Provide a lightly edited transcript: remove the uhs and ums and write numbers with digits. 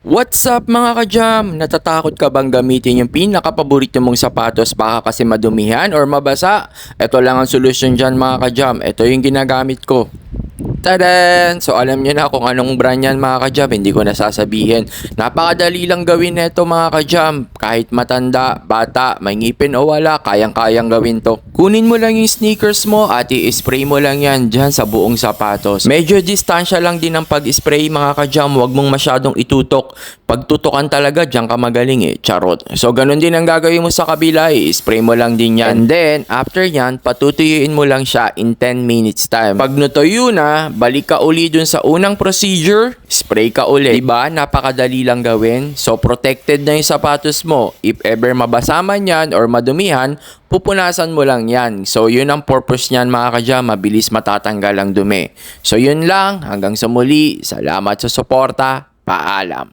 What's up mga ka-jam? Natatakot ka bang gamitin yung pinakapaborito mong sapatos baka kasi madumihan or mabasa? Ito lang ang solusyon dyan mga ka-jam. Ito yung ginagamit ko. Tadan! So alam niyo na kung anong brand yan mga ka-jam, hindi ko nasasabihin. Napakadali lang gawin nito mga ka-jam. Kahit matanda, bata, may ngipin o wala, kayang-kayang gawin to. Kunin mo lang yung sneakers mo at i-spray mo lang yan dyan sa buong sapatos. Medyo distansya lang din ang pag-spray mga ka-jam, huwag mong masyadong itutok. Pag tutukan talaga, dyan ka magaling charot. So ganun din ang gagawin mo sa kabila, i-spray mo lang din yan. And then, after yan, patutuyuin mo lang siya in 10 minutes time. Pag natuyo na, balik ka uli dun sa unang procedure, spray ka uli. Diba? Napakadali lang gawin. So, protected na yung sapatos mo. If ever mabasa man yan or madumihan, pupunasan mo lang yan. So, yun ang purpose niyan mga ka-jam. Mabilis matatanggal ang dumi. So, yun lang. Hanggang sa muli. Salamat sa suporta. Paalam.